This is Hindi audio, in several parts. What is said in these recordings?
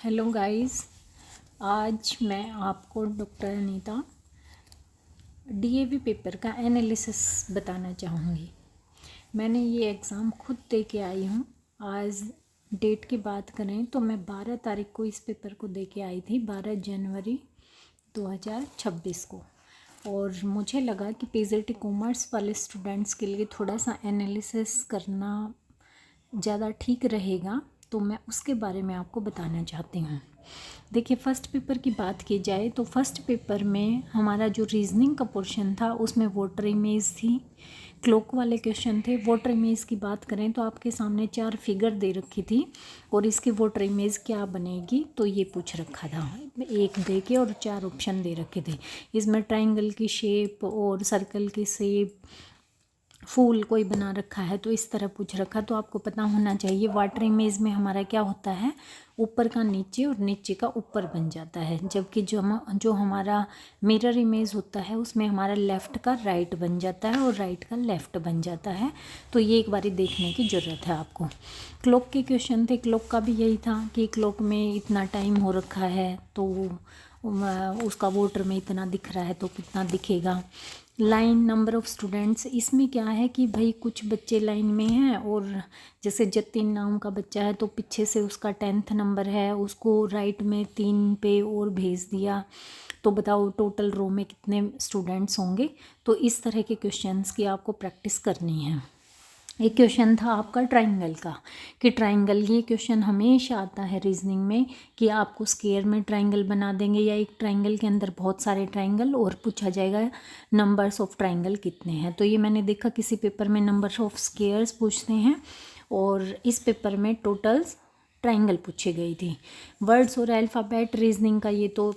Hello guys. आज मैं आपको डॉक्टर अनीता डीएवी पेपर का एनालिसिस बताना चाहूँगी। मैंने ये एग्ज़ाम खुद दे के आई हूँ। आज डेट की बात करें तो मैं 12 तारीख को इस पेपर को दे के आई थी, 12 जनवरी 2026 को। और मुझे लगा कि पीजीटी कॉमर्स वाले स्टूडेंट्स के लिए थोड़ा सा एनालिसिस करना ज़्यादा ठीक रहेगा, तो मैं उसके बारे में आपको बताना चाहती हूँ। देखिए, फ़र्स्ट पेपर की बात की जाए तो फर्स्ट पेपर में हमारा जो रीजनिंग का पोर्शन था उसमें वाटर इमेज थी, क्लॉक वाले क्वेश्चन थे। वाटर इमेज की बात करें तो आपके सामने 4 फिगर दे रखी थी और इसकी वाटर इमेज क्या बनेगी तो ये पूछ रखा था। एक दे के और 4 ऑप्शन दे रखे थे। इसमें ट्रायंगल की शेप और सर्कल की शेप, फूल कोई बना रखा है तो इस तरह पूछ रखा। तो आपको पता होना चाहिए वाटर इमेज में हमारा क्या होता है, ऊपर का नीचे और नीचे का ऊपर बन जाता है, जबकि जो हमारा मिरर इमेज होता है उसमें हमारा लेफ़्ट का राइट बन जाता है और राइट का लेफ़्ट बन जाता है। तो ये एक बारी देखने की ज़रूरत है आपको। क्लॉक के क्वेश्चन थे, क्लॉक का भी यही था कि क्लॉक में इतना टाइम हो रखा है तो उसका वोटर में इतना दिख रहा है तो कितना दिखेगा। लाइन, नंबर ऑफ़ स्टूडेंट्स, इसमें क्या है कि भाई कुछ बच्चे लाइन में हैं और जैसे जतिन नाम का बच्चा है तो पीछे से उसका 10th नंबर है, उसको राइट में 3 पे और भेज दिया तो बताओ टोटल रो में कितने स्टूडेंट्स होंगे। तो इस तरह के क्वेश्चंस की आपको प्रैक्टिस करनी है। एक क्वेश्चन था आपका ट्रायंगल का कि ट्रायंगल, ये क्वेश्चन हमेशा आता है रीजनिंग में कि आपको स्क्वायर में ट्रायंगल बना देंगे या एक ट्रायंगल के अंदर बहुत सारे ट्रायंगल और पूछा जाएगा नंबर्स ऑफ ट्रायंगल कितने हैं। तो ये मैंने देखा किसी पेपर में नंबर ऑफ स्क्वायर्स पूछते हैं और इस पेपर में टोटल्स ट्रायंगल पूछी गई थी। वर्ड्स और अल्फ़ाबेट रीजनिंग का ये तो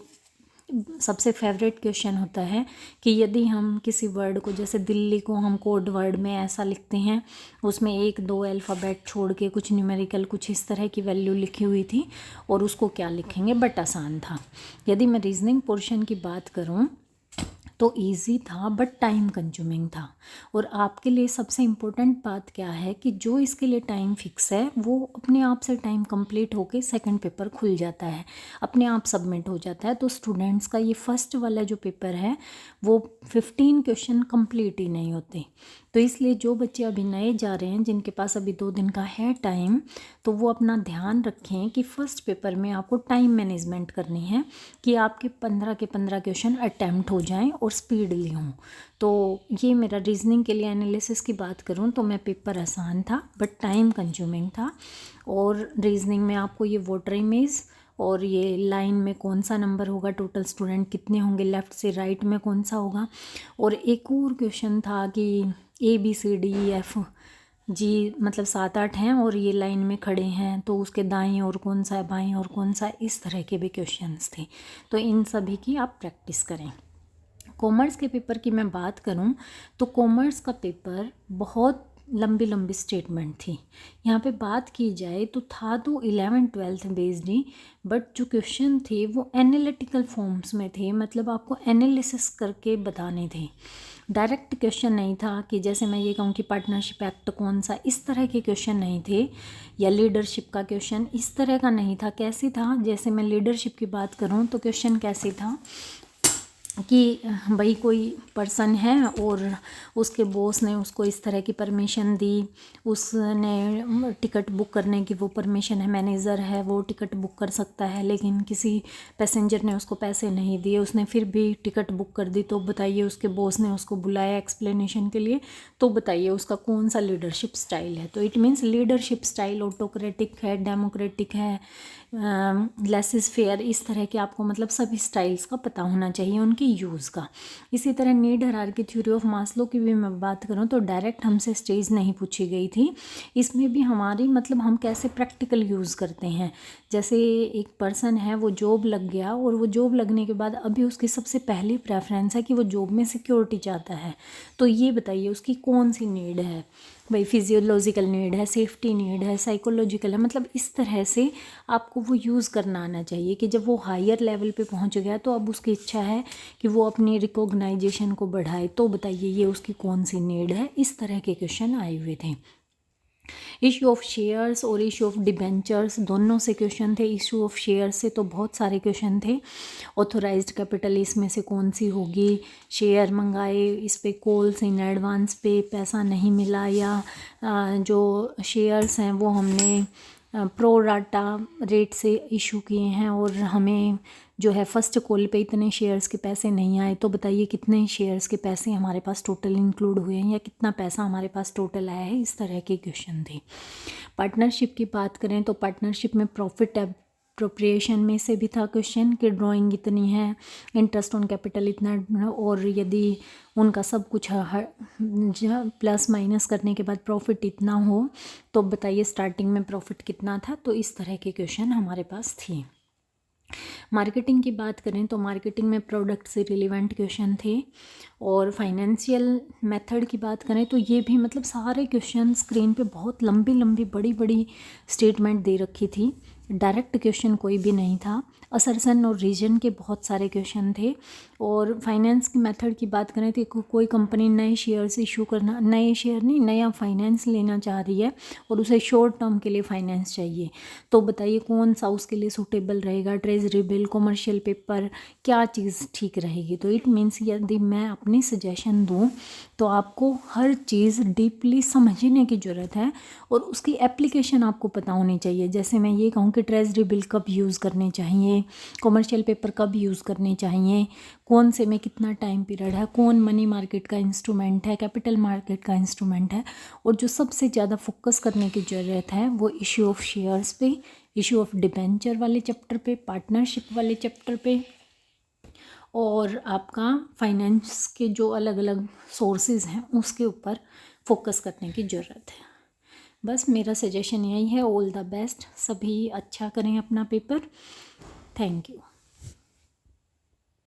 सबसे फेवरेट क्वेश्चन होता है कि यदि हम किसी वर्ड को, जैसे दिल्ली को हम कोड वर्ड में ऐसा लिखते हैं, उसमें 1-2 अल्फ़ाबेट छोड़ के कुछ न्यूमेरिकल कुछ इस तरह की वैल्यू लिखी हुई थी और उसको क्या लिखेंगे, बट आसान था। यदि मैं रीजनिंग पोर्शन की बात करूं तो इजी था बट टाइम कंज्यूमिंग था। और आपके लिए सबसे इम्पोर्टेंट बात क्या है कि जो इसके लिए टाइम फिक्स है वो अपने आप से टाइम कंप्लीट होके सेकंड पेपर खुल जाता है, अपने आप सबमिट हो जाता है। तो स्टूडेंट्स का ये फर्स्ट वाला जो पेपर है वो 15 क्वेश्चन कंप्लीट ही नहीं होते। तो इसलिए जो बच्चे अभी नए जा रहे हैं, जिनके पास अभी 2 दिन का है टाइम, तो वो अपना ध्यान रखें कि फ़र्स्ट पेपर में आपको टाइम मैनेजमेंट करनी है कि आपके 15 के 15 क्वेश्चन अटैम्प्ट हो जाएं और स्पीडली हों। तो ये मेरा रीजनिंग के लिए एनालिसिस की बात करूं तो मैं पेपर आसान था बट टाइम कंज्यूमिंग था। और रीजनिंग में आपको ये वाटर इमेज और ये लाइन में कौन सा नंबर होगा, टोटल स्टूडेंट कितने होंगे, लेफ़्ट से राइट में कौन सा होगा। और एक और क्वेश्चन था कि ABCDEF जी, मतलब 7-8 हैं और ये लाइन में खड़े हैं तो उसके दाएं और कौन सा है, बाएं और कौन सा है, इस तरह के भी क्वेश्चंस थे। तो इन सभी की आप प्रैक्टिस करें। कॉमर्स के पेपर की मैं बात करूं तो कॉमर्स का पेपर बहुत लंबी लंबी स्टेटमेंट थी। यहाँ पे बात की जाए तो था तो 11th-12th बेस्ड ही, बट जो क्वेश्चन थे वो एनालिटिकल फॉर्म्स में थे, मतलब आपको एनालिसिस करके बताने थे। डायरेक्ट क्वेश्चन नहीं था कि जैसे मैं ये कहूँ कि पार्टनरशिप एक्ट कौन सा, इस तरह के क्वेश्चन नहीं थे। या लीडरशिप का क्वेश्चन इस तरह का नहीं था। कैसे था, जैसे मैं लीडरशिप की बात करूँ तो क्वेश्चन कैसे था कि भाई कोई पर्सन है और उसके बॉस ने उसको इस तरह की परमिशन दी, उसने टिकट बुक करने की वो परमिशन है, मैनेजर है वो टिकट बुक कर सकता है, लेकिन किसी पैसेंजर ने उसको पैसे नहीं दिए, उसने फिर भी टिकट बुक कर दी। तो बताइए, उसके बॉस ने उसको बुलाया एक्सप्लेनेशन के लिए, तो बताइए उसका कौन सा लीडरशिप स्टाइल है। तो it means leadership style autocratic है, डेमोक्रेटिक है, लेस इज़ फेयर, इस तरह के आपको मतलब सभी स्टाइल्स का पता होना चाहिए उनके यूज़ का। इसी तरह need hierarchy theory of Maslow की भी मैं बात करूँ तो डायरेक्ट हमसे स्टेज नहीं पूछी गई थी। इसमें भी हमारी मतलब हम कैसे प्रैक्टिकल यूज़ करते हैं। जैसे एक पर्सन है, वो जॉब लग गया और वो जॉब लगने के बाद अभी उसकी सबसे पहली प्रेफरेंस है कि वो जॉब में सिक्योरिटी चाहता है। तो ये बताइए उसकी कौन सी नीड है, भाई फिजियोलॉजिकल नीड है, सेफ्टी नीड है, साइकोलॉजिकल है, मतलब इस तरह से आपको वो यूज़ करना आना चाहिए कि जब वो हायर लेवल पे पहुंच गया तो अब उसकी इच्छा है कि वो अपनी रिकॉग्नाइजेशन को बढ़ाए, तो बताइए ये उसकी कौन सी नीड है। इस तरह के क्वेश्चन आए हुए थे। इशू ऑफ शेयर्स और इशू ऑफ डिबेंचर्स दोनों से क्वेश्चन थे। इशू ऑफ शेयर्स से तो बहुत सारे क्वेश्चन थे। ऑथोराइज्ड कैपिटल इसमें से कौन सी होगी, शेयर मंगाए इस पे कॉल्स इन एडवांस पे पैसा नहीं मिला, या जो शेयर्स हैं वो हमने प्रो राटा रेट से इशू किए हैं और हमें जो है फर्स्ट कॉल पे इतने शेयर्स के पैसे नहीं आए, तो बताइए कितने शेयर्स के पैसे हमारे पास टोटल इंक्लूड हुए हैं या कितना पैसा हमारे पास टोटल आया है। इस तरह के क्वेश्चन थे। पार्टनरशिप की बात करें तो पार्टनरशिप में प्रॉफिट अप्रोप्रिएशन में से भी था क्वेश्चन कि ड्राइंग इतनी है, इंटरेस्ट ऑन कैपिटल इतना, और यदि उनका सब कुछ प्लस माइनस करने के बाद प्रॉफिट इतना हो तो बताइए स्टार्टिंग में प्रॉफिट कितना था। तो इस तरह के क्वेश्चन हमारे पास थे। मार्केटिंग की बात करें तो मार्केटिंग में प्रोडक्ट से रिलेवेंट क्वेश्चन थे। और फाइनेंशियल मेथड की बात करें तो ये भी मतलब सारे क्वेश्चन स्क्रीन पे बहुत लंबी लंबी बड़ी बड़ी स्टेटमेंट दे रखी थी, डायरेक्ट क्वेश्चन कोई भी नहीं था। असर्शन और रीजन के बहुत सारे क्वेश्चन थे। और फाइनेंस की मेथड की बात करें तो कोई कंपनी नए शेयर्स इशू करना, नए शेयर नहीं, नया फाइनेंस लेना चाह रही है और उसे शॉर्ट टर्म के लिए फाइनेंस चाहिए, तो बताइए कौन सा उसके लिए सूटेबल रहेगा, ट्रेजरी बिल, कमर्शियल पेपर, क्या चीज़ ठीक रहेगी। तो इट मीन्स यदि मैं अपनी सजेशन दूँ तो आपको हर चीज़ डीपली समझने की ज़रूरत है और उसकी एप्लीकेशन आपको पता होनी चाहिए। जैसे मैं ये कहूँ कि ट्रेजरी बिल कब यूज़ करने चाहिए, कमर्शियल पेपर कब यूज़ करने चाहिए, कौन से में कितना टाइम पीरियड है, कौन मनी मार्केट का इंस्ट्रूमेंट है, कैपिटल मार्केट का इंस्ट्रूमेंट है, और जो सबसे ज़्यादा फोकस करने की ज़रूरत है वो इशू ऑफ शेयर्स पे, इशू ऑफ डिबेंचर वाले चैप्टर पे, पार्टनरशिप वाले चैप्टर पे, और आपका फाइनेंस के जो अलग अलग सोर्सेज हैं उसके ऊपर फोकस करने की ज़रूरत है। बस मेरा सजेशन यही है। ऑल द बेस्ट, सभी अच्छा करें अपना पेपर। Thank you.